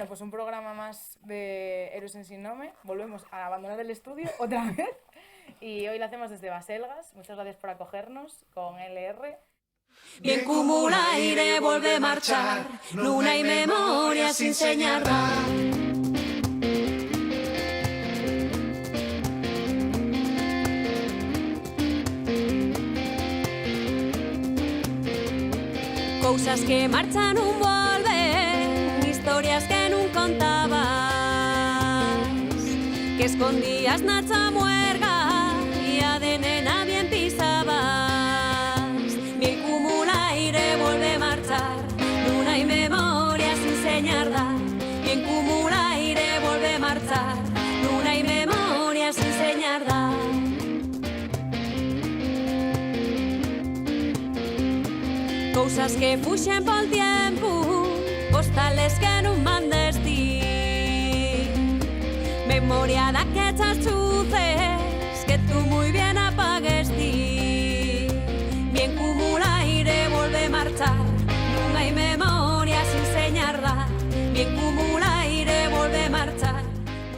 Bueno, pues un programa más de Héroes en Sin Nome. Volvemos a abandonar el estudio otra vez. Y hoy lo hacemos desde Baselgas. Muchas gracias por acogernos con LR. Bien como l'aire volve marchar, non hai memoria sin señarla. Cousas que marchan non volven, historias que non contabas, que escondías na chamuerga e a de nena bien pisabas. Bien como l'aire volve marchar, non hai memoria sin señarla. Bien como l'aire volve marchar, non hai memoria sin señarla. Cousas que fuxen pol tiempo, postales que non mandes ti, memoria daquetas chuces que tú moi bien apagues ti. Bien como l'aire volve marchar, non hai memoria sin señarla. Bien como l'aire volve marchar,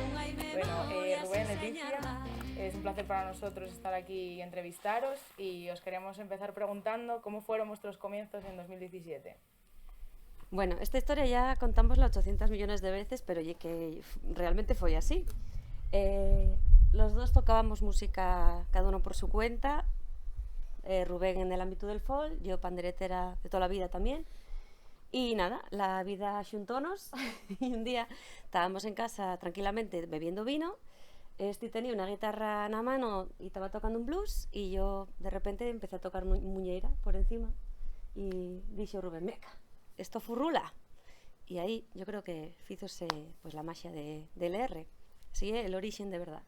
non hai memoria Rubén, sin Leticia, señarla. es un placer para nosotros estar aquí y entrevistaros, y os queremos empezar preguntando cómo fueron vuestros comienzos en 2017. Bueno, esta historia ya contámosla 800 millones de veces, pero oye, que realmente fue así. Los dos tocábamos música cada uno por su cuenta, Rubén en el ámbito del folk, yo panderetera de toda la vida también. Y nada, la vida xuntónos y un día estábamos en casa tranquilamente bebiendo vino. Este tenía una guitarra en la mano y estaba tocando un blues, y yo de repente empecé a tocar muñeira por encima y dixo Rubén, meca, esto furrula. Y ahí yo creo que fízose pues la magia de LR, sí, el origen de verdad.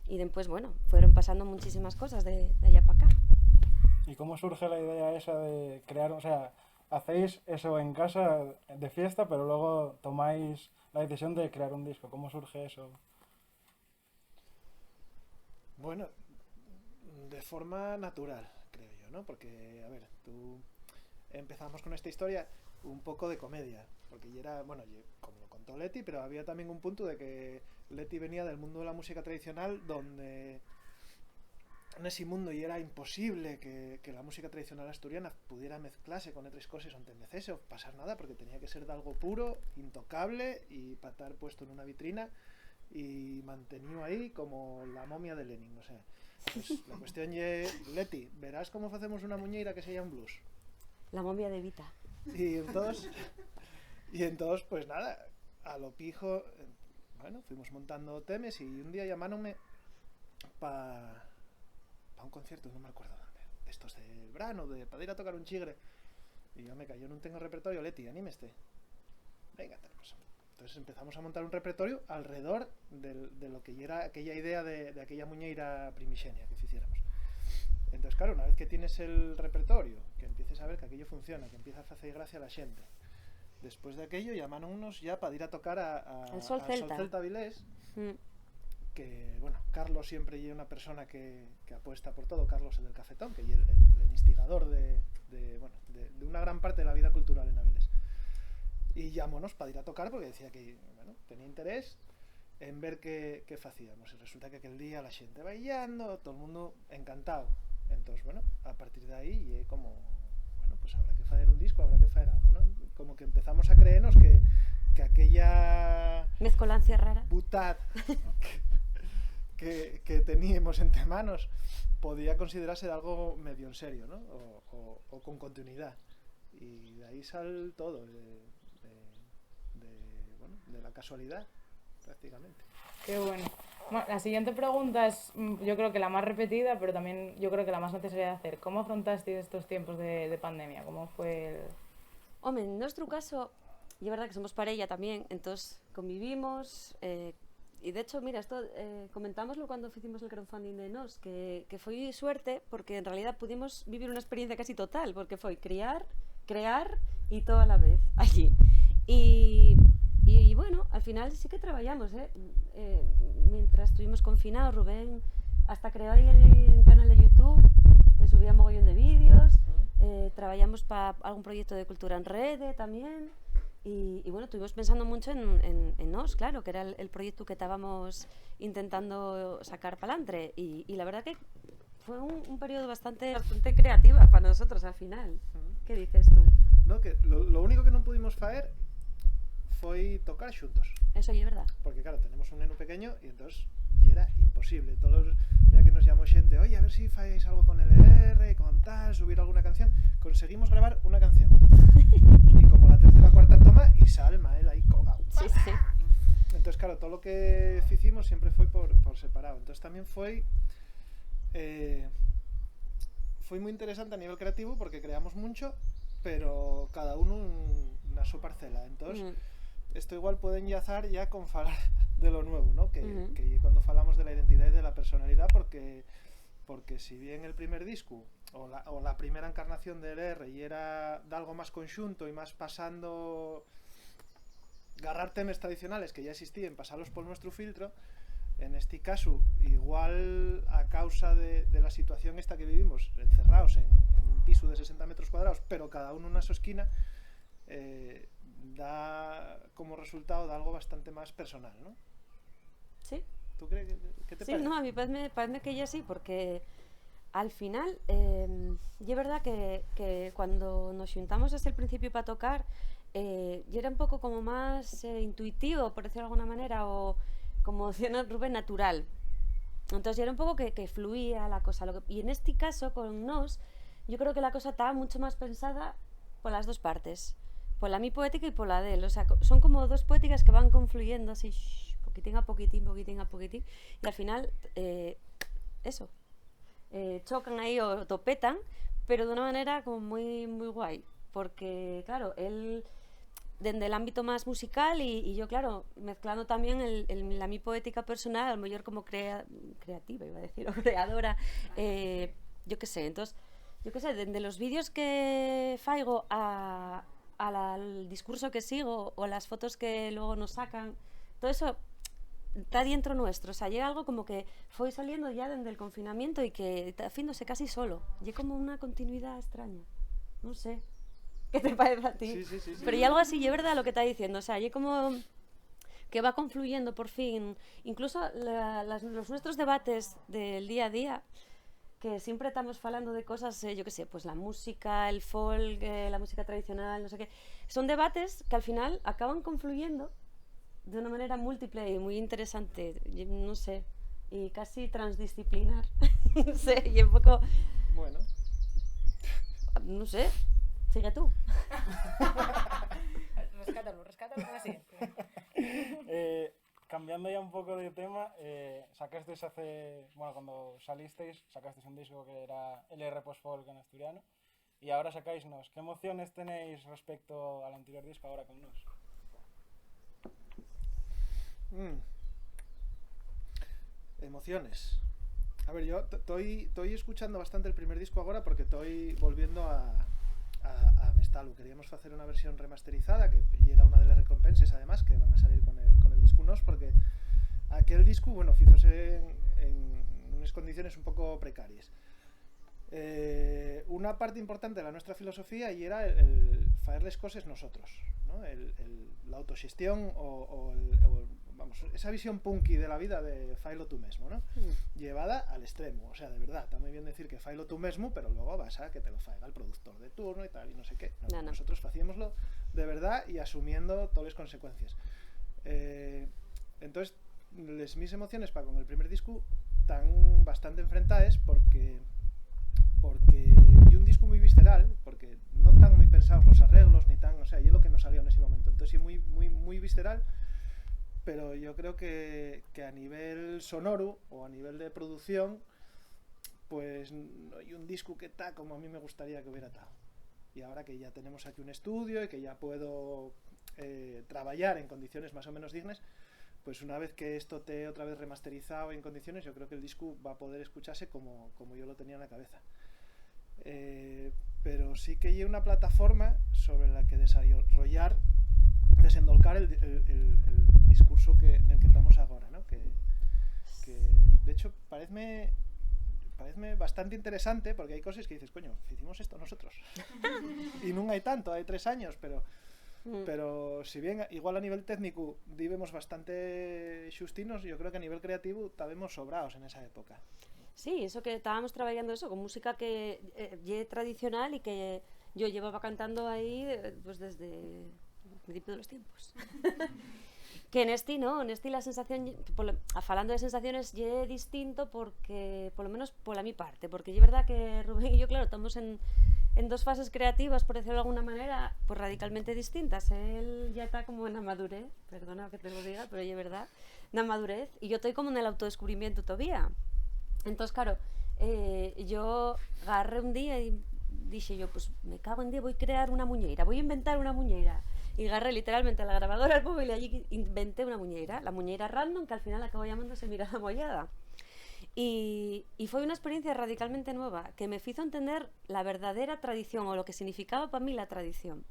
Y después, bueno, fueron pasando muchísimas cosas de allá para acá. ¿Y cómo surge la idea esa de crear, o sea, hacéis eso en casa de fiesta, pero luego tomáis la decisión de crear un disco? ¿Cómo surge eso? Bueno, de forma natural, creo yo, ¿no? Porque, a ver, empezamos con esta historia un poco de comedia, porque ya era, bueno, como lo contó Leti, pero había también un punto de que Leti venía del mundo de la música tradicional, donde en ese mundo y era imposible que la música tradicional asturiana pudiera mezclarse con otras cosas donde necese o pasar nada, porque tenía que ser de algo puro, intocable y para estar puesto en una vitrina y mantenido ahí como la momia de Lenin, o sea. Pues la cuestión es, Leti, verás cómo hacemos una muñeira que se llama blues. La momia de Vita. Y entonces pues nada, a lo pijo, bueno, fuimos montando temes y un día llamáronme para un concierto, no me acuerdo dónde, de estos del verano, para ir a tocar un chigre. Y yo me cayó, no tengo repertorio, Leti, anímeste. Venga, pues. Entonces empezamos a montar un repertorio alrededor de lo que era aquella idea de aquella muñeira primixenia que hiciéramos. Entonces, claro, una vez que tienes el repertorio, que empieces a ver que aquello funciona, que empieza a hacer gracia a la gente, después de aquello llamámonos ya para ir a tocar al Sol Celta Vilés, que, bueno, Carlos siempre es una persona que apuesta por todo, Carlos el del Cafetón, que es el instigador de una gran parte de la vida cultural en Avilés. Y llamónos para ir a tocar porque decía que, bueno, tenía interés en ver qué hacíamos. Y resulta que aquel día la gente bailando, todo el mundo encantado. Entonces, bueno, a partir de ahí como, bueno, pues habrá que hacer un disco, habrá que hacer algo, ¿no? Como que empezamos a creernos que aquella mezcolancia rara butad que teníamos entre manos podía considerarse de algo medio en serio, ¿no? O con continuidad. Y de ahí sale todo, de la casualidad, prácticamente. Qué bueno. Bueno, la siguiente pregunta es, yo creo que la más repetida, pero también yo creo que la más necesaria de hacer. ¿Cómo afrontasteis estos tiempos de pandemia? ¿Cómo fue el...? Hombre, en nuestro caso, y es verdad que somos pareja también, entonces convivimos, y de hecho, mira, esto comentámoslo cuando hicimos el crowdfunding de Nos, que fue suerte, porque en realidad pudimos vivir una experiencia casi total, porque fue crear y todo a la vez, allí. Y bueno, al final sí que trabajamos, mientras estuvimos confinados, Rubén hasta creó ahí el canal de YouTube, subía mogollón de vídeos, trabajamos para algún proyecto de cultura en red también, Y bueno, estuvimos pensando mucho en Nos, claro, que era el proyecto que estábamos intentando sacar para adelante. Y la verdad que fue un periodo bastante creativo para nosotros al final. ¿Qué dices tú? No, que lo único que non pudimos faer foi tocar xuntos. Eso é verdad. Porque claro, tenemos un neno pequeño e entonces era imposible. Todos, ya que nos llamó xente, oye, a ver si fais algo con LR, con tal, subir alguna canción. Conseguimos gravar una canción. Y como la tercera o cuarta toma, y Salma, él ahí colgado. Sí, sí. Entonces, claro, todo lo que hicimos siempre foi por separado. Entonces también foi muy interesante a nivel creativo porque creamos mucho, pero cada uno na súa parcela. Entonces, esto igual puede enlazar ya con falar de lo nuevo, ¿no? Que cuando falamos de la identidad y de la personalidad, porque si bien el primer disco o la primera encarnación del LR y era de algo más conjunto y más pasando agarrar temas tradicionales que ya existían, pasarlos por nuestro filtro, en este caso igual a causa de la situación esta que vivimos encerrados en un piso de 60 metros cuadrados, pero cada uno en una su esquina, da como resultado de algo bastante más personal, ¿no? Sí. ¿Tú crees que te parece? Sí, no, a mí parece que ya sí, porque al final y es verdad que cuando nos juntamos desde el principio para tocar ya era un poco como más intuitivo, por decirlo de alguna manera, o como decía Rubén, natural. Entonces ya era un poco que fluía la cosa. Y en este caso con Nos, yo creo que la cosa estaba mucho más pensada por las dos partes, por la mi poética y por la de él. O sea, son como dos poéticas que van confluyendo así, poquitín a poquitín, poquitín a poquitín, y al final eso, chocan ahí o topetan, pero de una manera como muy, muy guay, porque claro, él desde el ámbito más musical y yo, claro, mezclando también la mi poética personal, a lo mejor como creativa, iba a decir, o creadora, yo qué sé. Entonces, yo qué sé, desde los vídeos que faigo al discurso que sigo o las fotos que luego nos sacan, todo eso está dentro nuestro. O sea, llega algo como que fue saliendo ya desde el confinamiento y que está haciéndose casi solo. Y como una continuidad extraña, no sé. ¿Qué te parece a ti? Sí. Pero y algo así, y es verdad lo que está diciendo, o sea, y como que va confluyendo por fin, incluso los nuestros debates del día a día, que siempre estamos hablando de cosas, yo qué sé, pues la música, el folk, la música tradicional, no sé qué, son debates que al final acaban confluyendo de una manera múltiple y muy interesante, no sé, y casi transdisciplinar, no sé, y un poco... Bueno. No sé. Sigue tú. Rescátalo así. Cambiando ya un poco de tema, sacasteis cuando salisteis, sacasteis un disco que era LR Post-Folk en asturiano, y ahora sacáis Nos. ¿Qué emociones tenéis respecto al anterior disco ahora con Nos? Emociones. A ver, yo estoy escuchando bastante el primer disco ahora porque estoy volviendo a Mestalu. Queríamos hacer una versión remasterizada y era una de las recompensas además que van a salir con el disco Nos, porque aquel disco, bueno, fíjose en unas condiciones un poco precarias. Una parte importante de la nuestra filosofía y era el hacer las cosas nosotros, ¿no? La autogestión vamos, esa visión punky de la vida de failo tú mismo, ¿no? Llevada al extremo, o sea, de verdad, está muy bien decir que failo tú mismo, pero luego vas a que te lo faiga el productor de turno y tal, y no sé qué. No. Nosotros hacíamoslo de verdad y asumiendo todas las consecuencias. Entonces, mis emociones para con el primer disco están bastante enfrentadas porque y un disco muy visceral, porque no tan muy pensados los arreglos ni tan, o sea, y es lo que nos salió en ese momento. Entonces, sí, muy, muy, muy visceral. Pero yo creo que a nivel sonoro o a nivel de producción, pues no hay un disco que está como a mí me gustaría que hubiera estado. Y ahora que ya tenemos aquí un estudio y que ya puedo trabajar en condiciones más o menos dignas, pues una vez que esto esté otra vez remasterizado en condiciones, yo creo que el disco va a poder escucharse como yo lo tenía en la cabeza. Pero sí que hay una plataforma sobre la que desendolcar el discurso en el que estamos ahora, ¿no? Que de hecho parece bastante interesante porque hay cosas que dices, coño, hicimos esto nosotros y no hay tanto, hay 3 años, pero Pero si bien igual a nivel técnico vivemos bastante xustinos, yo creo que a nivel creativo estábamos sobrados en esa época. Sí, eso que estábamos trabajando eso, con música que es tradicional y que yo llevaba cantando ahí pues desde el principio de los tiempos. Que en este la sensación, falando de sensaciones, ye distinto porque, por lo menos por la mi parte, porque es verdad que Rubén y yo, claro, estamos en dos fases creativas, por decirlo de alguna manera, pues radicalmente distintas. Él ya está como en la madurez, perdona que te lo diga, pero es verdad, en la madurez, y yo estoy como en el autodescubrimiento todavía. Entonces, claro, yo agarré un día y dije yo, pues me cago en día, voy a crear una muñeira, voy a inventar una muñeira. Y agarré literalmente la grabadora al móvil y allí inventé una muñeira, la muñeira random, que al final acabó llamándose Mirada Mollada. Y fue una experiencia radicalmente nueva, que me hizo entender la verdadera tradición, o lo que significaba para mí la tradición.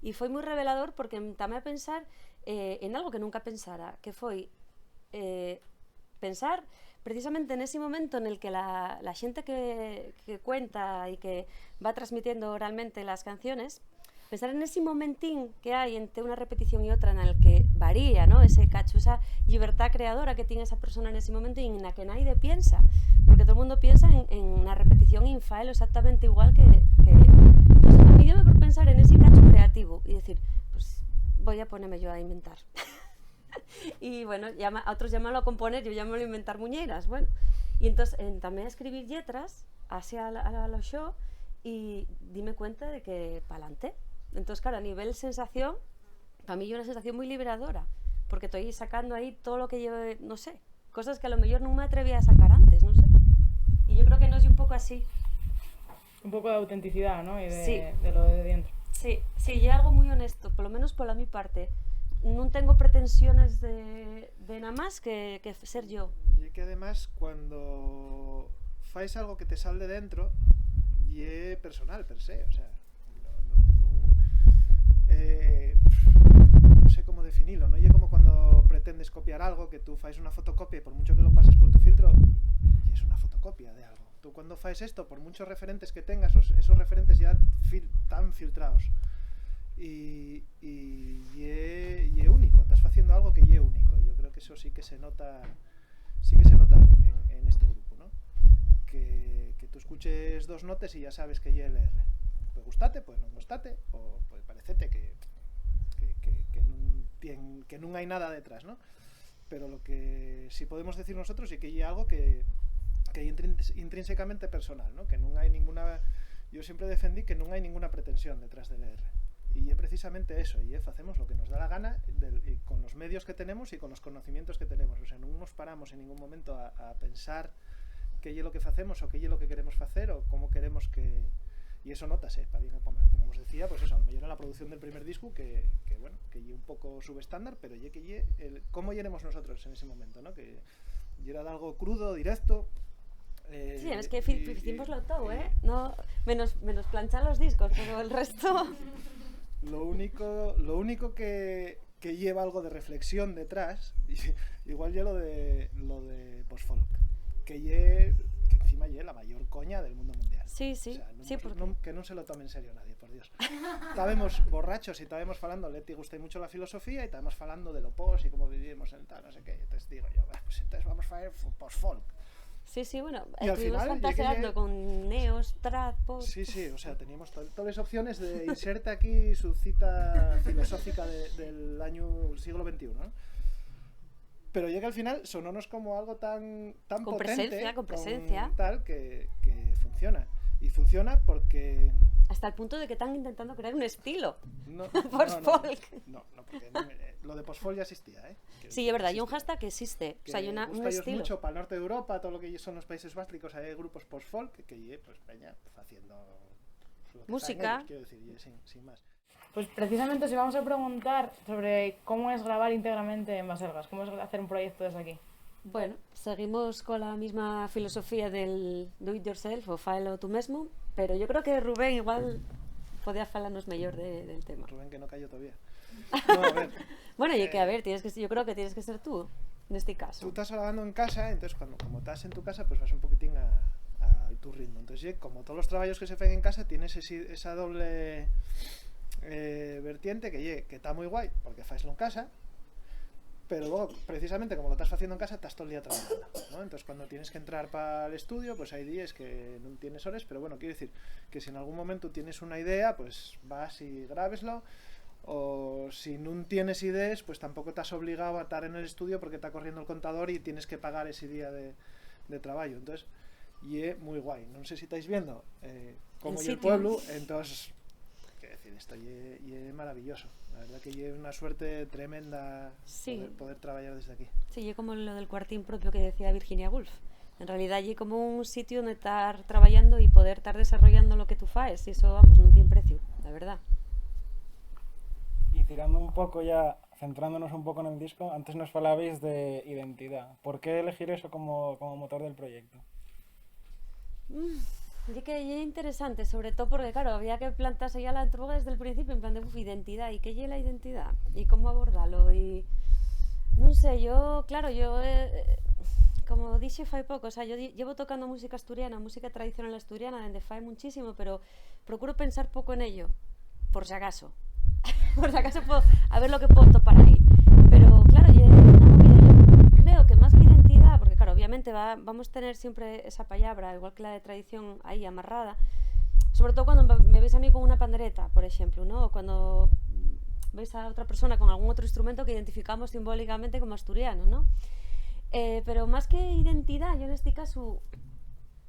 Y fue muy revelador porque me tomé a pensar en algo que nunca pensara, que fue pensar precisamente en ese momento en el que la gente que cuenta y que va transmitiendo oralmente las canciones, pensar en ese momentín que hay entre una repetición y otra en el que varía, ¿no? Ese cacho, esa libertad creadora que tiene esa persona en ese momento y en la que nadie piensa, porque todo el mundo piensa en una repetición infael exactamente igual que pues a mí dio por pensar en ese cacho creativo y decir, pues voy a ponerme yo a inventar. Y bueno, a otros llamarlo a componer, yo llamo a inventar muñeiras, bueno. Y entonces también a escribir letras hacia los show y dime cuenta de que pa'lante. Entonces, claro, a nivel sensación, para mí es una sensación muy liberadora, porque estoy sacando ahí todo lo que yo, no sé, cosas que a lo mejor no me atrevía a sacar antes, no sé. Y yo creo que no es un poco así. Un poco de autenticidad, ¿no? Y Sí. de lo de dentro. Sí, es algo muy honesto, por lo menos por la mi parte. No tengo pretensiones de nada más que ser yo. Y que además cuando fais algo que te sale de dentro, y es personal per se, o sea, no sé cómo definirlo, no es como cuando pretendes copiar algo, que tú fais una fotocopia y por mucho que lo pases por tu filtro, y es una fotocopia de algo. Tú cuando fais esto, por muchos referentes que tengas, esos referentes ya están filtrados. Y es único, estás haciendo algo que es único. Yo creo que eso sí que se nota en este grupo, ¿no? Que tú escuches dos notas y ya sabes que es el R. Puede gustarte, puede no gustarte, o puede parecerte que no hay nada detrás, ¿no? Pero lo que sí podemos decir nosotros es que hay algo que es intrínsecamente personal, ¿no? Que no hay ninguna... Yo siempre defendí que no hay ninguna pretensión detrás del R. Y es precisamente eso, y hacemos lo que nos da la gana y con los medios que tenemos y con los conocimientos que tenemos. O sea, no nos paramos en ningún momento a pensar qué es lo que hacemos o qué es lo que queremos hacer o cómo queremos que... Y eso nótase, para bien como os decía, pues eso, a lo mejor en la producción del primer disco que bueno, que es un poco subestándar, pero cómo llenemos nosotros en ese momento, ¿no? Que era algo crudo, directo. Sí, es que hicimoslo todo, ¿eh? No, menos planchar los discos, pero el resto... Lo único que lleva algo de reflexión detrás, igual ya lo de post-folk, que encima es la mayor coña del mundo mundial. Sí. O sea, sí, que no se lo tome en serio nadie, por Dios. Estábamos borrachos y estábamos hablando, Leti gusta mucho la filosofía y estábamos hablando de lo post y cómo vivimos en tal, no sé qué. Entonces digo yo, pues entonces vamos a hacer post-folk. Sí, bueno, Y al estuvimos final fantaseando con neos, trap, post... Sí, o sea, teníamos todas las opciones de inserta aquí su cita filosófica del siglo XXI, ¿no? Pero llega al final, sonónos como algo tan con potente, con presencia. Tal, que funciona. Y funciona porque... Hasta el punto de que están intentando crear un estilo. Post-folk. No, porque lo de post-folk ya existía, ¿eh? Sí, es verdad, hay un hashtag que existe. O sea, hay un estilo. Mucho para el norte de Europa, todo lo que son los Países Bálticos, hay grupos post-folk que pues peña haciendo música. Ellos, quiero decir, sin más. Pues precisamente os íbamos a preguntar sobre cómo es grabar íntegramente en Baselgas, cómo es hacer un proyecto desde aquí. Bueno, seguimos con la misma filosofía del do it yourself o faelo tú mismo, pero yo creo que Rubén igual podía falarnos mejor del tema. Rubén que no cayó todavía. No, a ver. Bueno, y que a ver, yo creo que tienes que ser tú en este caso. Tú estás grabando en casa, entonces como estás en tu casa, pues vas un poquitín a tu ritmo. Entonces, como todos los trabajos que se hacen en casa, tienes esa doble vertiente que está muy guay porque faeslo en casa, pero luego, precisamente como lo estás haciendo en casa, estás todo el día trabajando, ¿no? Entonces cuando tienes que entrar para el estudio, pues hay días que no tienes horas, pero bueno, quiero decir que si en algún momento tienes una idea, pues vas y grabeslo, o si no tienes ideas, pues tampoco estás obligado a estar en el estudio porque está corriendo el contador y tienes que pagar ese día de trabajo. Entonces, y es muy guay. No sé si estáis viendo cómo es el pueblo, entonces, quiero decir, esto es maravilloso. La verdad que es una suerte tremenda poder trabajar desde aquí. Sí, es como lo del cuartín propio que decía Virginia Woolf. En realidad es como un sitio donde estar trabajando y poder estar desarrollando lo que tú faes, y eso, vamos, no tiene precio, la verdad. Y tirando un poco ya, centrándonos un poco en el disco, antes nos falabais de identidad. ¿Por qué elegir eso como motor del proyecto? Y que es interesante, sobre todo porque, claro, había que plantarse ya la droga desde el principio, en plan de identidad, y qué es la identidad, y cómo abordarlo, y no sé, yo, claro, como dije fai poco, o sea, yo llevo tocando música asturiana, música tradicional asturiana desde fai muchísimo, pero procuro pensar poco en ello, por si acaso, puedo, a ver lo que puedo topar ahí, pero claro, yo creo que más que identidad, porque claro, obviamente vamos a tener siempre esa palabra, igual que la de tradición ahí amarrada, sobre todo cuando me veis a mí con una pandereta, por ejemplo, ¿no? O cuando veis a otra persona con algún otro instrumento que identificamos simbólicamente como asturiano, ¿no? Pero más que identidad, yo en este caso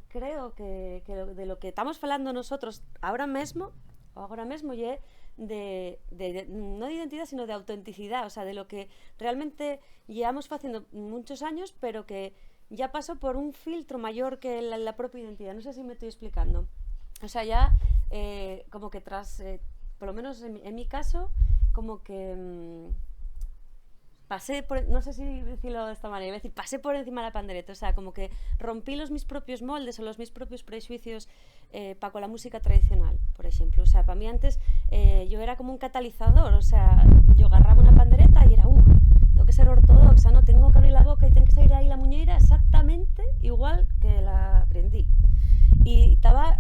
creo que de lo que estamos hablando nosotros ahora mismo ya no de identidad, sino de autenticidad, o sea, de lo que realmente llevamos haciendo muchos años, pero que ya pasó por un filtro mayor que la propia identidad. No sé si me estoy explicando. O sea, ya como que tras, por lo menos en mi caso, como que pasé por, no sé si decirlo de esta manera, decir, pasé por encima de la pandereta, o sea, como que rompí mis propios moldes o mis propios prejuicios para con la música tradicional, por ejemplo. O sea, para mí antes yo era como un catalizador, o sea, yo agarraba una pandereta y era, tengo que ser ortodoxa, no tengo que abrir la boca y tengo que salir ahí la muñeira exactamente igual que la aprendí. Y estaba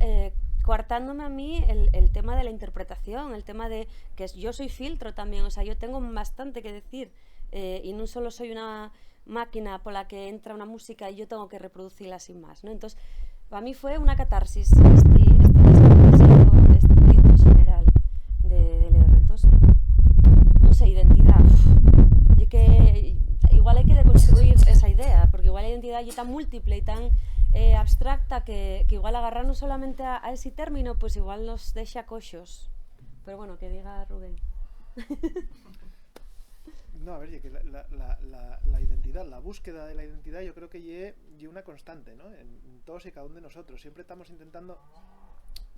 coartándome a mí el tema de la interpretación, el tema de que yo soy filtro también, o sea, yo tengo bastante que decir. Y no solo soy una máquina por la que entra una música y yo tengo que reproducirla sin más, ¿no? Entonces, para mí fue una catarsis este general de leer. Entonces, no sé, identidad. Y que igual hay que deconstruir esa idea, porque igual la identidad es tan múltiple y tan abstracta que igual agarrarnos solamente a ese término, pues igual nos deja coxos. Pero bueno, que diga Rubén. No, a ver, que la identidad, la búsqueda de la identidad, yo creo que es una constante, ¿no? En todos y cada uno de nosotros. Siempre estamos intentando,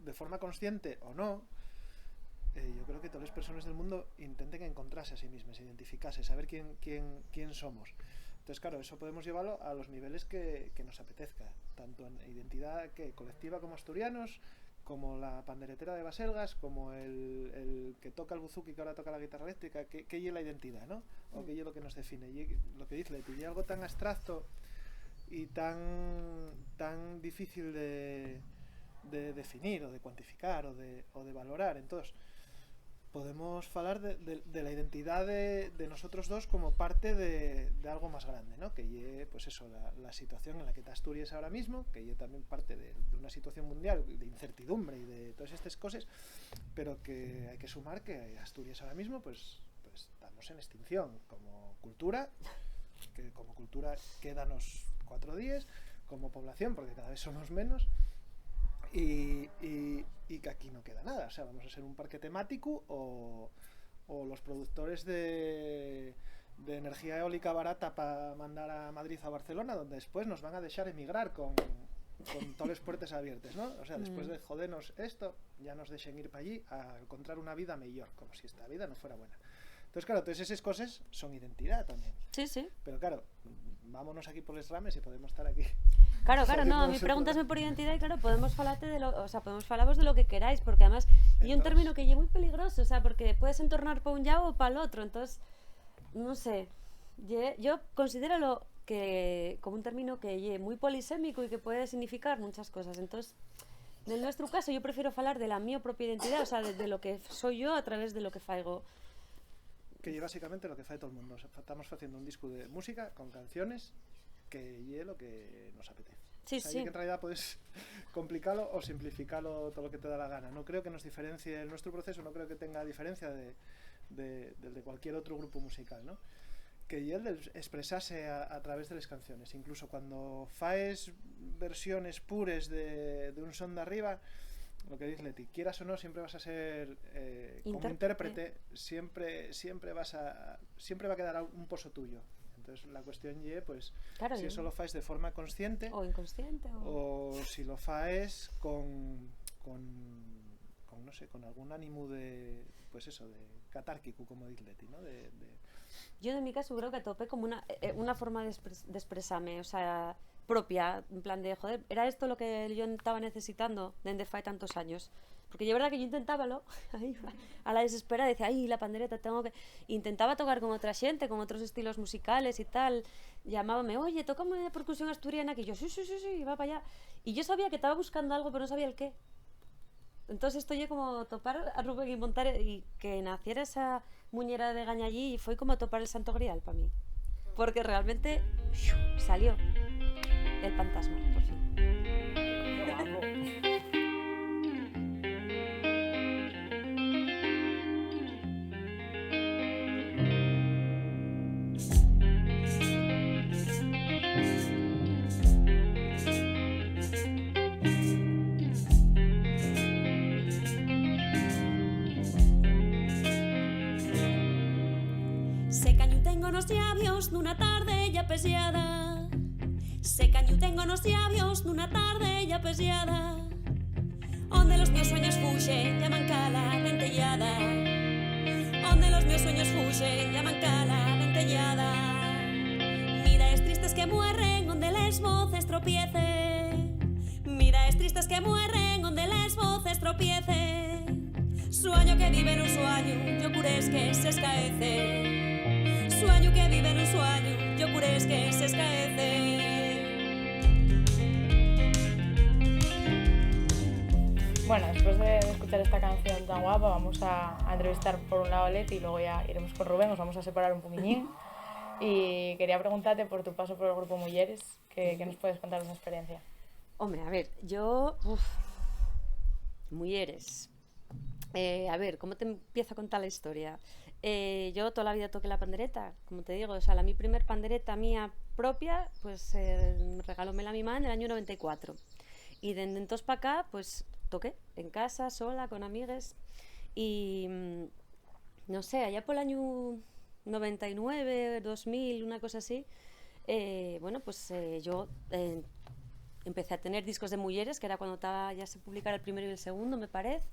de forma consciente o no, yo creo que todas las personas del mundo intenten encontrarse a sí mismas, identificarse, saber quién somos. Entonces, claro, eso podemos llevarlo a los niveles que nos apetezca, tanto en identidad colectiva como asturianos, como la panderetera de Baselgas, como el que toca el buzuki que ahora toca la guitarra eléctrica, que es la identidad, ¿no? O que es lo que nos define. Y lo que dice Leti, y algo tan abstracto y tan difícil de definir o de cuantificar o de valorar. Entonces, podemos hablar de la identidad de nosotros dos como parte de algo más grande, ¿no? Que pues eso, la situación en la que está Asturias ahora mismo, que es también parte de una situación mundial de incertidumbre y de todas estas cosas, pero que hay que sumar que Asturias ahora mismo pues estamos en extinción como cultura, que como cultura quédanos 4 días, como población, porque cada vez somos menos, y que aquí no queda nada, o sea, vamos a ser un parque temático o los productores de energía eólica barata para mandar a Madrid a Barcelona, donde después nos van a dejar emigrar con todas las puertas abiertas, ¿no? O sea, después de jodernos esto, ya nos dejen ir para allí a encontrar una vida mejor, como si esta vida no fuera buena. Entonces, claro, todas esas cosas son identidad también. Sí, sí. Pero claro, vámonos aquí por los rames y podemos estar aquí. Claro, no, a mí pregúntasme por identidad y claro, podemos falarte podemos falaros de lo que queráis, porque además hay un término que es muy peligroso, o sea, porque puedes entornar para un lado o para el otro, entonces, no sé, yo considero que como un término que es muy polisémico y que puede significar muchas cosas, entonces, Nel nuestro caso, yo prefiero falar de la miña propia identidade, o sea, de lo que soy yo a través de lo que faigo. Que lle básicamente lo que fai todo el mundo. O sea, estamos facendo un disco de música con canciones que lle lo que nos apetece. Sí, o sea, sí. que en realidad puedes complicarlo o simplificarlo todo lo que te da la gana. No creo que nos diferencie nuestro proceso, no creo que tenga diferencia del de cualquier otro grupo musical, ¿no? Que lle el de expresarse a través de las canciones. Incluso cuando faes versiones pures de un son de arriba, lo que dice Leti, quieras o no, siempre vas a ser como intérprete, siempre va a quedar un pozo tuyo. Entonces la cuestión es, pues, Claro, si eso lo faes de forma consciente o inconsciente o si lo faes con no sé, con algún ánimo de, pues eso, de catárquico, como dice Leti, ¿no? Yo en mi caso creo que atopé como una forma de expresarme, o sea, propia, en plan de, joder, era esto lo que yo estaba necesitando desde fai tantos años. Porque yo verdad que yo intentábalo a la desesperada, decía, ay, la pandereta, tengo que... Intentaba tocar con otra gente, con otros estilos musicales y tal. Llamábame, oye, tócame de percusión asturiana, que yo, sí, iba para allá. Y yo sabía que estaba buscando algo, pero no sabía el qué. Entonces esto como topar a Rubén y montar y que naciera esa muñera de gañallí, fue como topar el Santo Grial para mí. Porque realmente salió el fantasma, por fin. Se cañu tengo nos labios nunha tarde ya pesiada. Se cañu tengo nos labios nunha tarde ya pesiada. Onde los meus sueños fuxen, llaman cala dentellada. Onde los meus sueños fuxen, llaman cala dentellada. Mira es tristes que mueren, onde les voces tropiecen. Mira es tristes que mueren, onde les voces tropiecen. Sueño que vive en un sueño, yo cures que se escaece. Sueño que vive en un sueño, yo cures que se escaece. Bueno, después de escuchar esta canción tan guapa, vamos a entrevistar por un lado a Leti y luego ya iremos con Rubén, nos vamos a separar un poquillín. Y quería preguntarte por tu paso por el grupo Mulleres, ¿qué nos puedes contar de esa experiencia? Hombre, a ver, yo... Mulleres. A ver, ¿cómo te empiezo a contar la historia? Yo toda la vida toqué la pandereta, como te digo, o sea, mi primer pandereta mía propia, pues regalómela mi mamá en el año 94. Y desde entonces para acá, pues toqué en casa, sola, con amigues. Y no sé, allá por el año 99, 2000, una cosa así, bueno, pues yo empecé a tener discos de Mulleres, que era cuando estaba ya se publicara el primero y el segundo, me parece.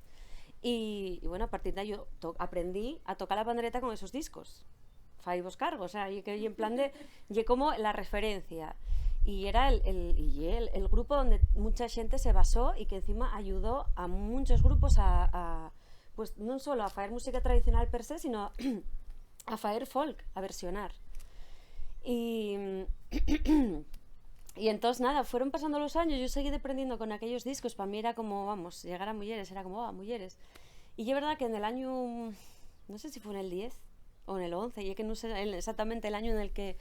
Y bueno, a partir de ahí yo aprendí a tocar la pandereta con esos discos. Fai vos cargo, o sea, y en plan de... Y como la referencia. Y era el grupo donde mucha gente se basó y que encima ayudó a muchos grupos pues no solo a faer música tradicional per se, sino a faer folk, a versionar. Y entonces nada, fueron pasando los años, yo seguí aprendiendo con aquellos discos, para mí era como, vamos, llegar a Mulleres, era como, Mulleres. Y es verdad que en el año, no sé si fue en el 10 o en el 11, y es que no sé exactamente el año en el que,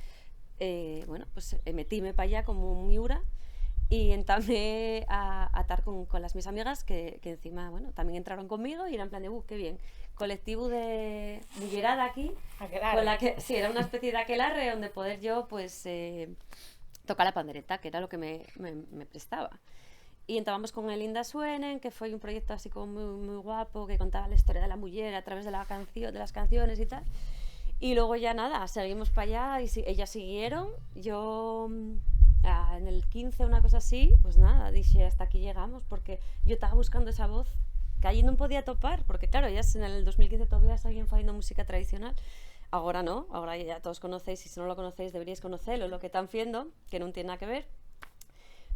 bueno, pues metíme para allá como un miura y entamé a estar con las mis amigas que encima, bueno, también entraron conmigo y eran en plan de, qué bien, colectivo de mullerada aquí, con la que, sí, era una especie de aquelarre donde poder yo, pues... tocar la pandereta, que era lo que me prestaba. Y entramos con el Linda Suenen, que fue un proyecto así como muy guapo, que contaba la historia de la mujer a través de las canciones y tal. Y luego ya nada, seguimos para allá y ellas siguieron. Yo en el 15, una cosa así, pues nada, dije hasta aquí llegamos, porque yo estaba buscando esa voz que allí no podía topar, porque claro, ya en el 2015 todavía seguían haciendo música tradicional. Ahora no, ahora ya todos conocéis, y si no lo conocéis deberíais conocerlo, lo que están haciendo, que no tiene nada que ver.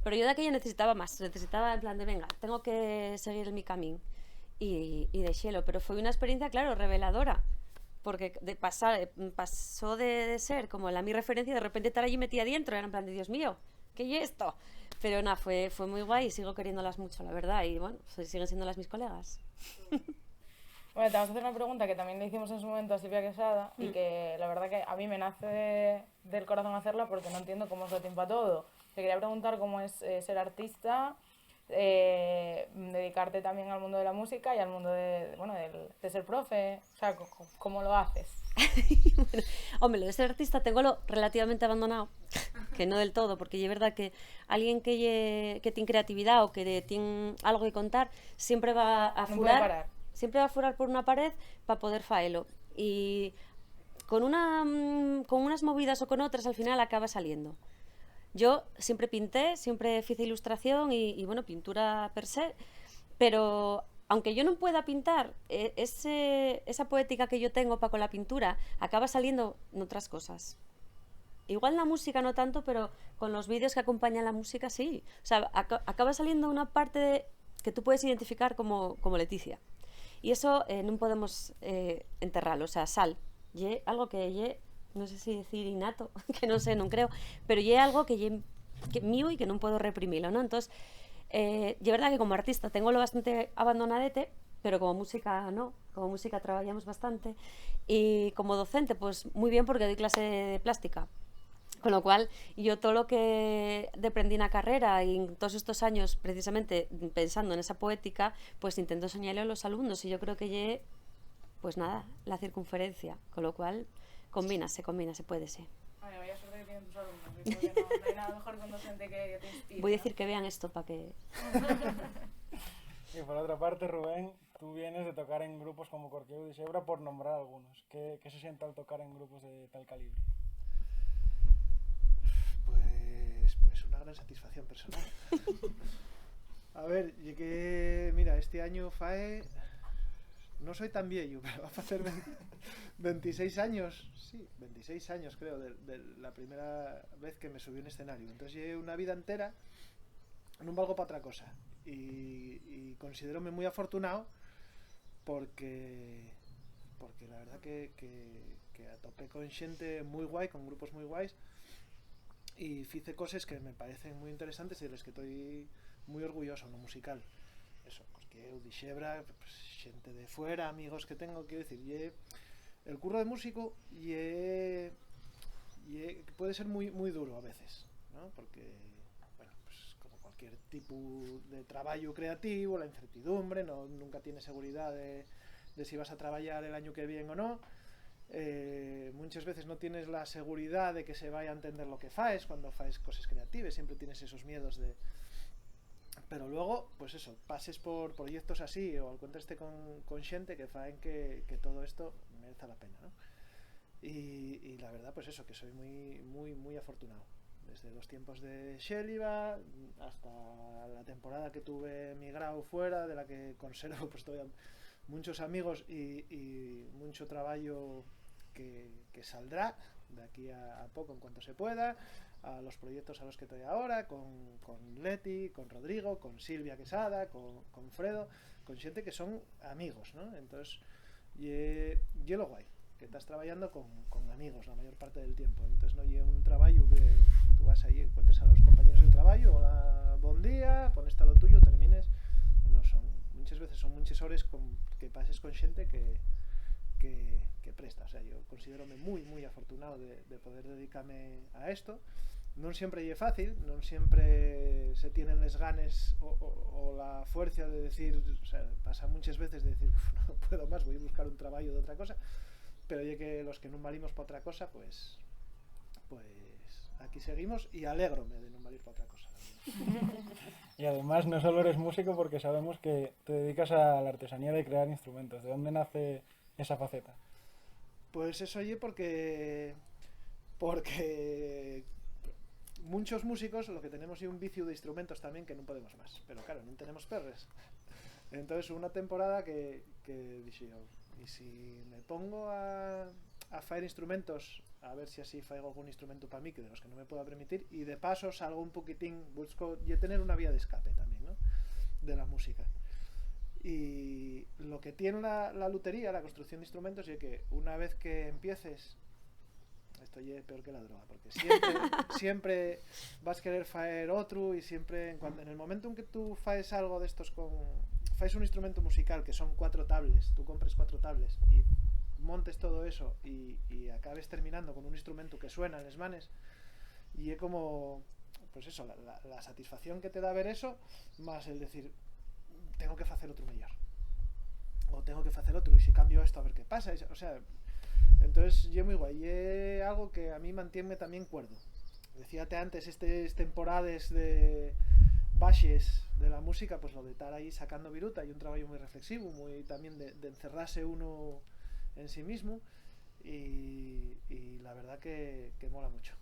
Pero yo de aquella necesitaba más, necesitaba en plan de, venga, tengo que seguir mi camino. Y deixélo, pero fue una experiencia, claro, reveladora, porque pasó de ser como mi referencia, de repente estar allí metida dentro, era en plan de, Dios mío, ¿qué es esto? Pero nada, fue muy guay y sigo queriéndolas mucho, la verdad. Y bueno, siguen siendo las mis colegas. Bueno, te vamos a hacer una pregunta que también le hicimos en su momento a Silvia Quesada y que la verdad que a mí me nace del corazón hacerla porque no entiendo cómo os da tiempo a todo. Te quería preguntar cómo es ser artista, dedicarte también al mundo de la música y al mundo de ser profe. O sea, ¿cómo lo haces? Bueno, hombre, lo de ser artista tengo lo relativamente abandonado, que no del todo, porque es verdad que alguien que tiene creatividad o que tiene algo que contar siempre va a No puede furar, parar. siempre va a furar por una pared para poder faelo. Y con unas movidas o con otras al final acaba saliendo. Yo siempre pinté, siempre hice ilustración y bueno, pintura per se, pero aunque yo no pueda pintar, esa poética que yo tengo para con la pintura acaba saliendo en otras cosas. Igual la música no tanto, pero con los vídeos que acompañan la música sí. O sea, acaba saliendo una parte que tú puedes identificar como Leticia. Y eso no podemos enterrarlo, o sea, ye algo que no sé si decir innato, que no sé, no creo, pero ye algo que mío y que no puedo reprimirlo, ¿no? Entonces, es verdad que como artista tengo lo bastante abandonadete, pero como música no, como música trabajamos bastante y como docente pues muy bien porque doy clase de plástica, con lo cual yo todo lo que aprendí en la carrera y en todos estos años precisamente pensando en esa poética pues intento enseñarle a los alumnos y yo creo que pues nada, la circunferencia, con lo cual combina, se puede, sí. Ay, vaya suerte que tienen tus alumnos, porque no hay nada mejor que un docente que te inspire. Voy a decir que vean esto para que... Y por otra parte, Rubén, tú vienes de tocar en grupos como Corqueu y Sebra, por nombrar algunos. ¿Qué se siente al tocar en grupos de tal calibre? Pues una gran satisfacción personal. A ver, mira, este año fae... No soy tan viejo, pero va a hacer 26 años, sí, 26 años creo, de la primera vez que me subí a un escenario. Entonces llevé una vida entera, no valgo para otra cosa. Y consideróme muy afortunado porque la verdad que atopé con xente muy guay, con grupos muy guays, y hice cosas que me parecen muy interesantes y de las que estoy muy orgulloso en lo musical. Eso, porque eu de Xebra, pues, xente de fuera, amigos que tengo, quiero decir, el curro de músico puede ser muy, muy duro a veces, ¿no? Porque, bueno, pues como cualquier tipo de trabajo creativo, la incertidumbre, nunca tienes seguridad de si vas a trabajar el año que viene o no. Muchas veces no tienes la seguridad de que se vaya a entender lo que faes cuando faes cosas creativas, siempre tienes esos miedos de... Pero luego, pues eso, pases por proyectos así o encuentres con xente que faen que todo esto merece la pena, ¿no? Y la verdad, pues eso, que soy muy, muy, muy afortunado. Desde los tiempos de Xéliba hasta la temporada que tuve migrado fuera, de la que conservo pues todavía muchos amigos y mucho trabajo que saldrá de aquí a poco en cuanto se pueda, a los proyectos a los que estoy ahora, con Leti, con Rodrigo, con Silvia Quesada, con Fredo, con gente que son amigos, ¿no? Entonces, y lo guay, que estás trabajando con amigos la mayor parte del tiempo. Entonces, no es un trabajo que tú vas ahí, encuentres a los compañeros del trabajo, hola, buen día, pones a lo tuyo, termines. No, muchas veces son muchas horas que pases con gente que presta. O sea, yo considero-me muy, muy afortunado de poder dedicarme a esto. No siempre es fácil, no siempre se tienen las ganas o la fuerza de decir, o sea, pasa muchas veces de decir, no puedo más, voy a buscar un trabajo de otra cosa, pero ya que los que no valimos para otra cosa, pues aquí seguimos y alégrome de no valir para otra cosa. Y además no solo eres músico, porque sabemos que te dedicas a la artesanía de crear instrumentos. ¿De dónde nace esa faceta? Pues eso oye porque muchos músicos lo que tenemos es un vicio de instrumentos también que no podemos más, pero claro, no tenemos perres. Entonces una temporada que dije yo, y si me pongo a faer instrumentos, a ver si así faigo algún instrumento para mí, que de los que no me pueda permitir, y de paso salgo un poquitín, busco y tener una vía de escape también, ¿no? De la música. Y lo que tiene la lutería, la construcción de instrumentos, es que una vez que empieces esto é peor que la droga, porque siempre vas querer faer outro e siempre en el momento en que tú faes algo destos faes un instrumento musical que son 4 tables, tú compres 4 tables e montes todo eso e acabes terminando con un instrumento que suena en les manes, y é como pues eso, la satisfacción que te da ver eso, más el decir tengo que facer outro mellor, o tengo que facer outro, e se cambio esto a ver qué pasa, o sea, entonces é moi guai, é algo que a mí mantiene tamén cuerdo. Decíate antes, estes temporades de baixes de la música, pues lo de estar ahí sacando viruta, y un traballo moi reflexivo, moi tamén de encerrarse uno en sí mismo, y la verdad que mola mucho.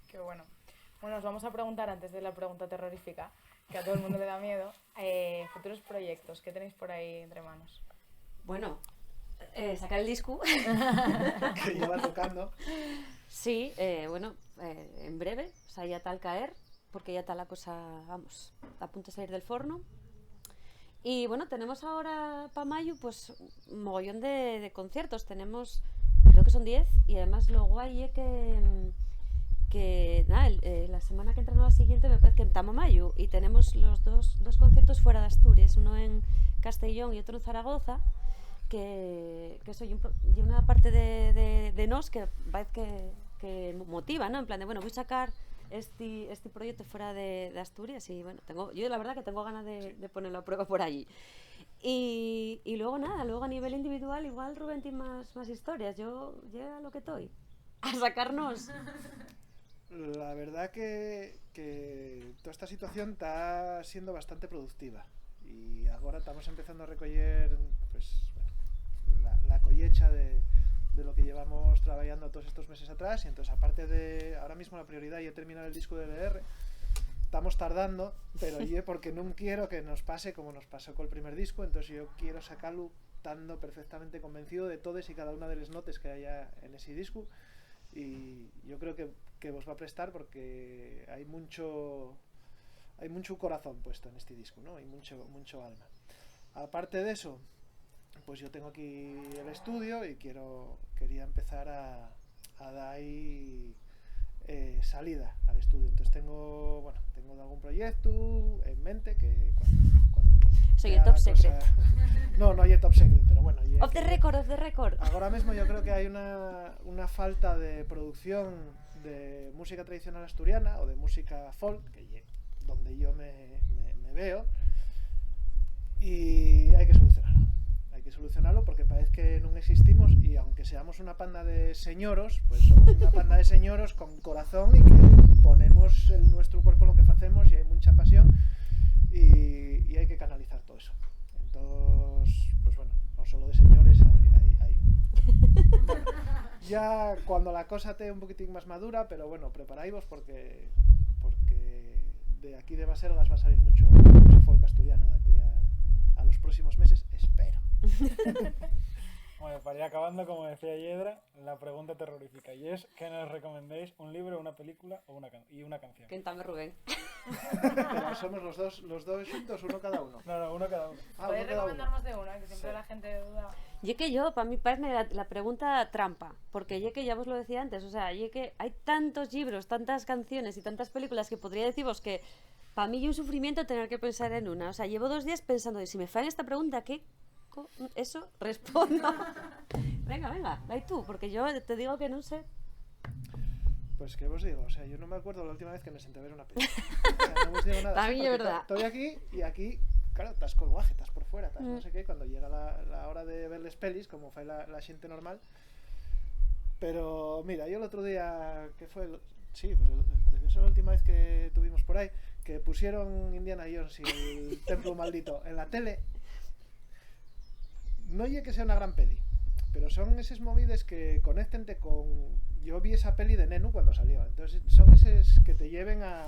Qué bueno. Bueno, os vamos a preguntar antes de la pregunta terrorífica, que a todo el mundo le da miedo, futuros proyectos, ¿qué tenéis por ahí entre manos? Bueno, sacar el disco. Que lleva tocando. Sí, bueno, en breve, o sea, ya está al caer, porque ya está la cosa, vamos, a punto de salir del forno. Y bueno, tenemos ahora para mayo pues un mogollón de conciertos, tenemos, creo que son 10, y además lo guay es que nada, la semana que entra la siguiente me parece que estamos mayo, y tenemos los dos conciertos fuera de Asturias, uno en Castellón y otro en Zaragoza, que eso y una parte de nos que parece que motiva, ¿no? En plan de, bueno, voy a sacar este proyecto fuera de Asturias, y bueno, yo la verdad que tengo ganas de ponerlo a prueba por allí. Y luego nada, luego a nivel individual igual Rubén tiene más historias, yo llega lo que estoy a sacarnos. La verdad que toda esta situación está siendo bastante productiva, y ahora estamos empezando a recoger pues, bueno, la collecha de lo que llevamos trabajando todos estos meses atrás, y entonces aparte de ahora mismo la prioridad es terminar el disco de LR. Estamos tardando, pero porque no quiero que nos pase como nos pasó con el primer disco, entonces yo quiero sacarlo estando perfectamente convencido de todas y cada una de las notas que haya en ese disco, y yo creo que os va a prestar porque hay mucho corazón puesto en este disco, ¿no? Hay mucho alma. Aparte de eso, pues yo tengo aquí el estudio y quería empezar a dar ahí salida al estudio. Entonces tengo algún proyecto en mente que cuando soy el top secret. No hay el top secret, pero bueno. Off the record. Ahora mismo yo creo que hay una falta de producción de música tradicional asturiana o de música folk, que donde yo me veo, y hay que solucionarlo porque parece que no existimos, y aunque seamos una panda de señoros, pues somos una panda de señoros con corazón y que ponemos nuestro cuerpo en lo que hacemos, y hay mucha pasión, y hay que canalizar todo eso. Entonces, pues bueno, no solo de señores, hay bueno, ya cuando la cosa esté un poquitín más madura, pero bueno, preparáis porque de aquí de Baselgas va a salir mucho folk asturiano de aquí a los próximos meses, espero. Bueno, para ir acabando, como decía Yedra, la pregunta terrorífica, y es ¿qué nos recomendéis? ¿Un libro, una película o una canción? Cuéntame, Rubén. Pero somos los dos juntos, uno cada uno. No, uno cada uno. Podéis recomendar más de uno, que siempre la gente duda. Y que para mí parece la pregunta trampa, porque que ya os lo decía antes, o sea, que hay tantos libros, tantas canciones y tantas películas que podría deciros que para mí es un sufrimiento tener que pensar en una. O sea, llevo 2 días pensando de si me fallan esta pregunta, ¿qué? Eso respondo. Venga, ahí tú, porque yo te digo que no sé. Pues qué os digo, o sea, yo no me acuerdo la última vez que me senté a ver una película. O sea, no os digo nada. También es verdad. Estoy aquí, y aquí, claro, estás con guaje, estás por fuera, no sé qué, cuando llega la hora de verles pelis, como fue la gente normal. Pero mira, yo el otro día, ¿qué fue? Sí, pues debió ser la última vez que tuvimos por ahí, que pusieron Indiana Jones y el Templo Maldito en la tele. No oye que sea una gran peli, pero son esos movides que conectente con... Yo vi esa peli de nenu cuando salió, entonces son esos que te lleven a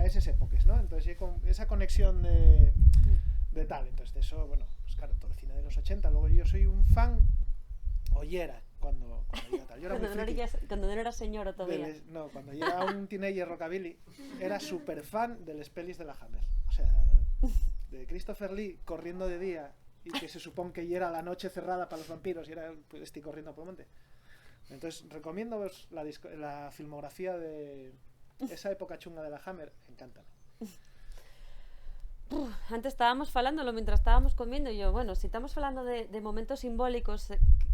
esas épocas, ¿no? Entonces con esa conexión de tal, entonces de eso, bueno, pues claro, todo el cine de los 80, luego yo soy un fan, oyera, cuando yo tal. Yo era cuando no era señor todavía. Cuando yo era un teenager rockabilly, era súper fan de las pelis de la Hammer, o sea, de Christopher Lee corriendo de día, y que se supone que ya era la noche cerrada para los vampiros y era pues, estoy corriendo por el monte. Entonces, recomiendo la filmografía de esa época chunga de la Hammer, encántame. Antes estábamos falándolo mientras estábamos comiendo y yo, bueno, si estamos hablando de momentos simbólicos,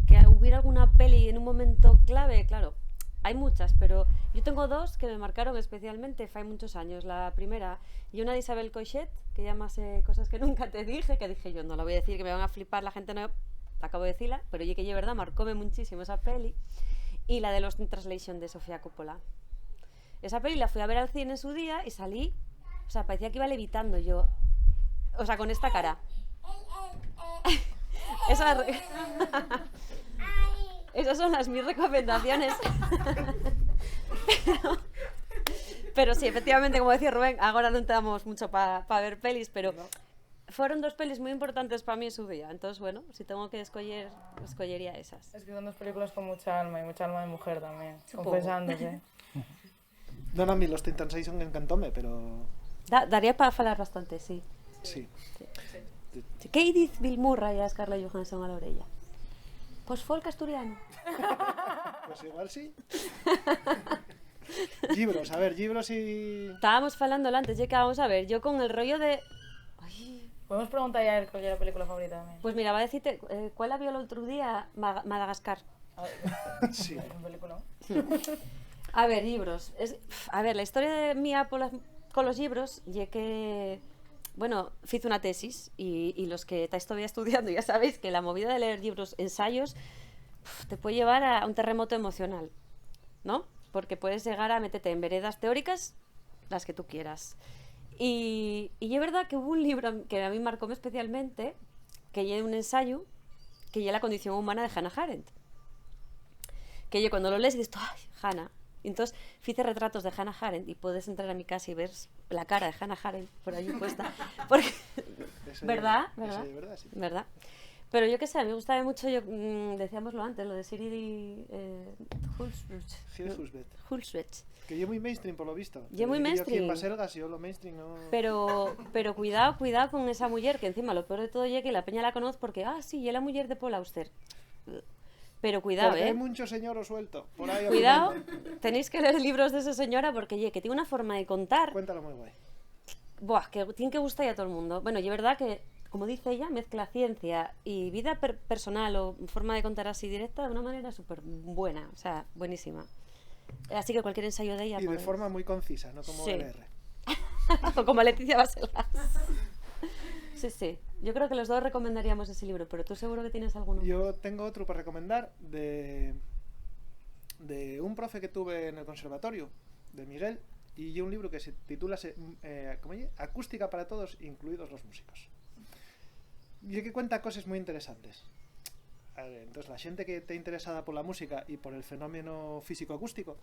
que hubiera alguna peli en un momento clave, claro, hay muchas, pero yo tengo dos que me marcaron especialmente hace muchos años. La primera, y una de Isabel Coixet, que llamase Cosas que nunca te dije, que dije yo, no la voy a decir, que me van a flipar la gente, no, acabo de decirla, pero yo que yo, verdad, marcóme muchísimo esa peli. Y la de Lost in Translation de Sofía Coppola. Esa peli la fui a ver al cine en su día y salí, o sea, parecía que iba levitando yo. O sea, con esta cara. Esas son mis recomendaciones. pero sí, efectivamente, como decía Rubén, ahora no tenemos mucho para ver pelis, pero fueron dos pelis muy importantes para mí en su día. Entonces, bueno, si tengo que escoger, escogería esas. Es que son dos películas con mucha alma y mucha alma de mujer también, confesándose. No, a mí Lost in Translation encantóme, pero... Daría para hablar bastante, sí. Sí. ¿Qué dice Bill Murray a Scarlett Johansson a la orella? Pues folk asturiano. Pues igual sí. Libros, a ver, libros y... Estábamos hablando antes, que vamos a ver, yo con el rollo de... Ay. Podemos preguntar ya cuál era la película favorita también. Pues mira, va a decirte, ¿cuál la vio el otro día? Madagascar. Sí. Es un película. A ver, libros. A ver, la historia de mía con los libros, que... Bueno, hice una tesis y los que estáis todavía estudiando ya sabéis que la movida de leer libros, ensayos, te puede llevar a un terremoto emocional, ¿no? Porque puedes llegar a meterte en veredas teóricas, las que tú quieras. Y es verdad que hubo un libro que a mí marcó especialmente, que es un ensayo, que es La condición humana de Hannah Arendt. Que yo cuando lo lees dices, ¡ay, Hannah! Entonces hice retratos de Hannah Arendt y puedes entrar a mi casa y ver la cara de Hannah Arendt por allí puesta. Porque, ¿verdad? Sí. ¿Verdad? Pero yo qué sé, me gustaba mucho, decíamoslo antes, lo de Siri Hulsbeck. Que yo muy mainstream por lo visto. Yo muy mainstream. Yo aquí en Baselgas, yo lo mainstream no... Pero cuidado con esa mujer, que encima lo peor de todo es que la peña la conozco porque, sí, y es la mujer de Paul Auster. Pero cuidado, porque hay mucho señor suelto por ahí. Cuidado, tenéis que leer libros de esa señora porque que tiene una forma de contar. Cuéntalo muy guay. Buah, que tiene que gustar a todo el mundo. Bueno, y es verdad que, como dice ella, mezcla ciencia y vida personal o forma de contar así directa de una manera súper buena, o sea, buenísima. Así que cualquier ensayo de ella... Y de forma muy concisa, no como LR. O como Leticia Baselgas. Sí. Yo creo que los dos recomendaríamos ese libro, pero tú seguro que tienes alguno. Yo tengo otro para recomendar de un profe que tuve en el conservatorio, de Miguel, y un libro que se titula ¿cómo es? Acústica para todos, incluidos los músicos. Y que cuenta cosas muy interesantes. Entonces, la gente que esté interesada por la música y por el fenómeno físico-acústico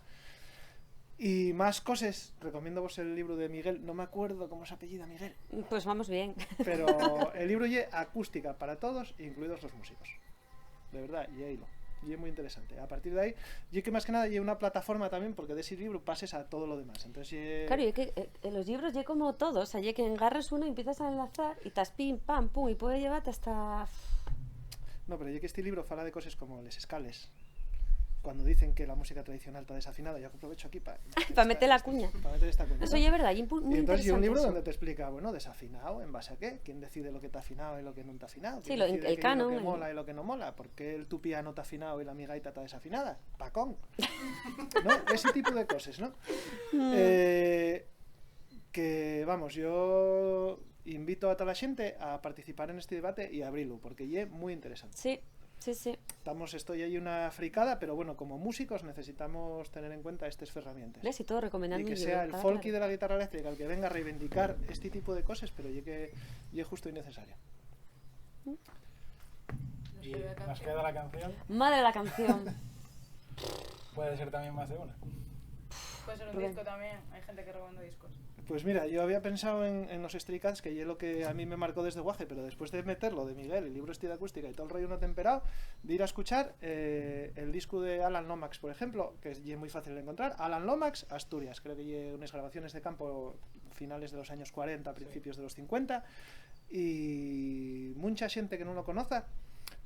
y más cosas, recomiendo vos el libro de Miguel, no me acuerdo cómo se apellida Miguel. Pues vamos bien. Pero el libro es Acústica para todos, incluidos los músicos. De verdad, y ahí y es muy interesante. A partir de ahí, y que más que nada hay una plataforma también, porque de ese libro pases a todo lo demás. Entonces, claro, y que los libros ya como todos, o sea, ya que engarres uno y empiezas a enlazar y estás pim, pam, pum, y puede llevarte hasta... No, pero ya que este libro fala de cosas como les escales. Cuando dicen que la música tradicional está desafinada, yo aprovecho aquí para meter la cuña. Para meter esta cuña. Eso ya es verdad. Y entonces hay un libro donde te explica, bueno, desafinado, ¿en base a qué? ¿Quién decide lo que está afinado y lo que no está afinado? Sí, el canon. Lo que mola y lo que no mola. ¿Por qué tu piano está afinado y la mi gaita está desafinada? ¡Pacón! ¿No? Ese tipo de cosas, ¿no? Que, vamos, yo invito a toda la gente a participar en este debate y a abrirlo, porque es muy interesante. Sí. Estoy ahí una fricada, pero bueno, como músicos necesitamos tener en cuenta estas herramientas. ¿Ves? Y todo recomendando. Y que sea el folky de la guitarra eléctrica el que venga a reivindicar este tipo de cosas, pero que es justo y necesario. ¿Y nos queda la canción? Madre de la canción. Puede ser también más de una. Puede ser un disco también, hay gente que recomienda discos. Pues mira, yo había pensado en los Stray Cats, que es lo que a mí me marcó desde Guaje, pero después de meterlo de Miguel, el libro este de acústica y todo el rollo no temperado, de ir a escuchar el disco de Alan Lomax, por ejemplo, que es muy fácil de encontrar. Alan Lomax, Asturias, creo que hay unas grabaciones de campo finales de los años 40, principios de los 50, y mucha gente que no lo conozca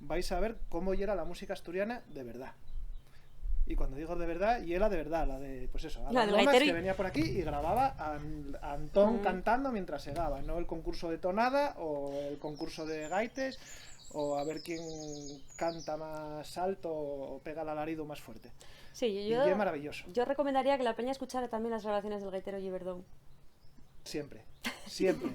vais a ver cómo era la música asturiana de verdad. Y cuando digo de verdad, y era de verdad, la de, pues eso, a La las del lomas gaitero que y- venía por aquí y grababa a Antón cantando mientras segaba, no el concurso de tonada o el concurso de gaites o a ver quién canta más alto o pega el alarido más fuerte. Sí, Y es maravilloso, yo recomendaría que la peña escuchara también las grabaciones del gaitero Giverdón. siempre, siempre.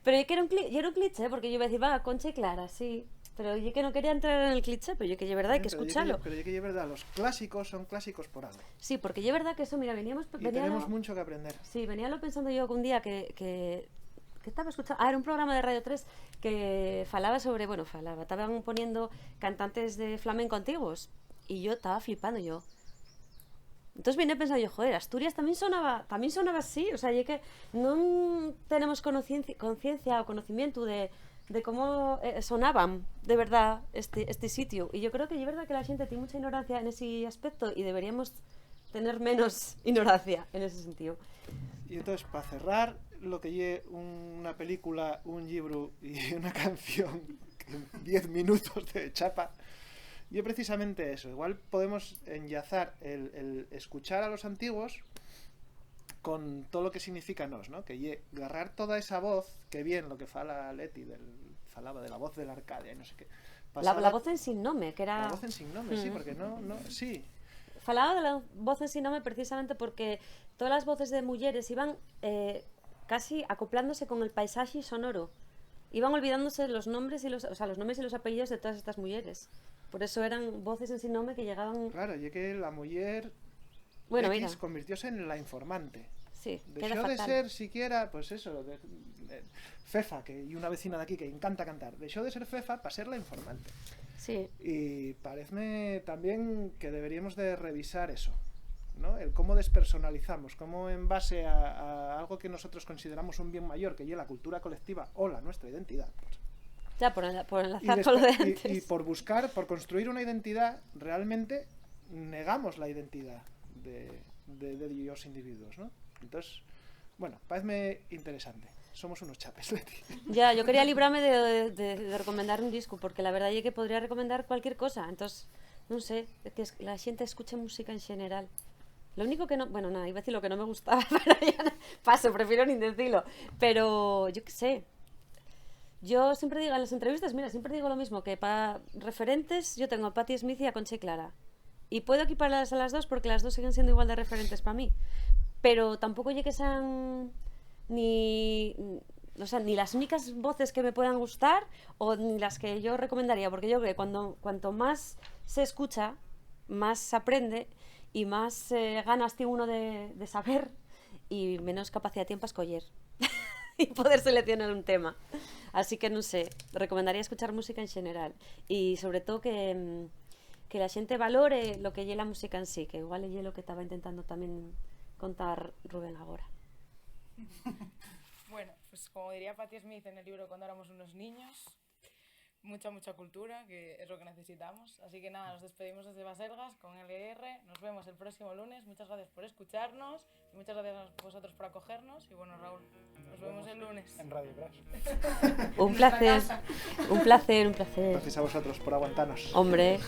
Pero yo que era un cliché, porque yo iba a decir, va, Concha y Clara, sí. Pero yo que no quería entrar en el cliché, pero yo que es verdad hay que escucharlo. Pero yo que es verdad, los clásicos son clásicos por algo. Sí, porque yo es verdad que eso, mira, Y tenemos mucho que aprender. Sí, venía lo pensando yo un día que estaba escuchando, era un programa de Radio 3 que falaba sobre, estaban poniendo cantantes de flamenco antiguos y yo estaba flipando yo. Entonces vine pensando yo, joder, Asturias también sonaba así, o sea, ya que no tenemos conciencia o conocimiento de cómo sonaban de verdad este sitio. Y yo creo que es verdad que la gente tiene mucha ignorancia en ese aspecto y deberíamos tener menos ignorancia en ese sentido. Y entonces, para cerrar, lo que lle una película, un libro y una canción en 10 minutos de chapa, y precisamente eso. Igual podemos enlazar el escuchar a los antiguos con todo lo que significa nos, ¿no? Que lle agarrar toda esa voz, que bien lo que fala Leti, falaba de la voz de la Arcadia y no sé qué. La voz en sin nome, que era... La voz en sin nome, sí, porque sí. Falaba de la voz en sin nome precisamente porque todas las voces de mujeres iban casi acoplándose con el paisaje sonoro. Iban olvidándose los nombres y los nombres y los apellidos de todas estas mujeres. Por eso eran voces en sin nome que llegaban... Claro, y que la mujer X convirtióse en la informante. Sí, Dejó de ser siquiera, pues eso, Fefa, y una vecina de aquí que encanta cantar, dejó de ser Fefa para ser la informante. Sí. Y parece también que deberíamos de revisar eso, ¿no? El cómo despersonalizamos, cómo en base a algo que nosotros consideramos un bien mayor, que es la cultura colectiva o la nuestra identidad. Ya, por enlazar con lo de antes. Y por buscar, por construir una identidad, realmente negamos la identidad de los individuos, ¿no? Entonces, bueno, parece interesante. Somos unos chapes, Leti. Ya, yo quería librarme de recomendar un disco, porque la verdad es que podría recomendar cualquier cosa. Entonces, no sé, que la gente escuche música en general. Lo único que no... Bueno, nada, iba a decir lo que no me gustaba, pero ya paso, prefiero ni decirlo. Pero, yo qué sé. Yo siempre digo en las entrevistas, mira, siempre digo lo mismo, que para referentes yo tengo a Patti Smith y a Concha y Clara. Y puedo equiparlas a las dos porque las dos siguen siendo igual de referentes para mí. Pero tampoco llegue que sean ni las únicas voces que me puedan gustar o ni las que yo recomendaría, porque yo creo que cuanto más se escucha, más se aprende y más ganas tiene uno de saber y menos capacidad tiene para escoger y poder seleccionar un tema. Así que no sé, recomendaría escuchar música en general y sobre todo que la gente valore lo que es la música en sí, que igual es lo que estaba intentando también contar Rubén ahora. Bueno, pues como diría Patti Smith en el libro Cuando éramos unos niños, mucha cultura, que es lo que necesitamos. Así que nada, nos despedimos desde Baselgas con LR. Nos vemos el próximo lunes. Muchas gracias por escucharnos y muchas gracias a vosotros por acogernos. Y bueno, Raúl, nos vemos el lunes. En Radio Crash. Un placer. casa. Un placer. Gracias a vosotros por aguantarnos. Hombre.